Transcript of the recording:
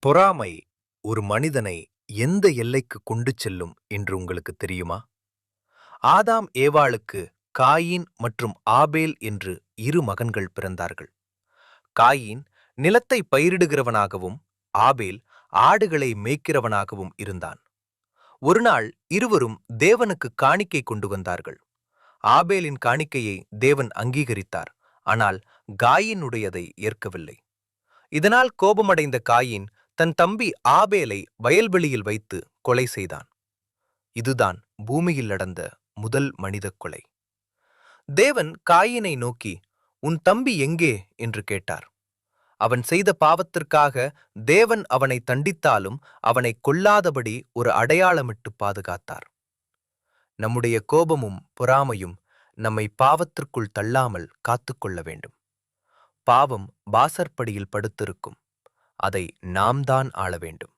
பொறாமை ஒரு மனிதனை எந்த எல்லைக்கு கொண்டு செல்லும் என்று உங்களுக்கு தெரியுமா? ஆதாம் ஏவாளுக்கு காயீன் மற்றும் ஆபேல் என்று இரு மகன்கள் பிறந்தார்கள். காயீன் நிலத்தை பயிரிடுகிறவனாகவும் ஆபேல் ஆடுகளை மேய்க்கிறவனாகவும் இருந்தான். ஒருநாள் இருவரும் தேவனுக்கு காணிக்கை கொண்டு வந்தார்கள். ஆபேலின் காணிக்கையை தேவன் அங்கீகரித்தார், ஆனால் காயீனுடையதை ஏற்கவில்லை. இதனால் கோபமடைந்த காயீன் தன் தம்பி ஆபேலை வயல்வெளியில் வைத்து கொலை செய்தான். இதுதான் பூமியில் நடந்த முதல் மனித கொலை. தேவன் காயீனை நோக்கி, உன் தம்பி எங்கே என்று கேட்டார். அவன் செய்த பாவத்திற்காக தேவன் அவனை தண்டித்தாலும் அவனை கொல்லாதபடி ஒரு அடையாளமிட்டு பாதுகாத்தார். நம்முடைய கோபமும் பொறாமையும் நம்மை பாவத்திற்குள் தள்ளாமல் காத்துக்கொள்ள வேண்டும். பாவம் வாசற்படியில் படுத்திருக்கும், அதை நாம் தான் ஆள வேண்டும்.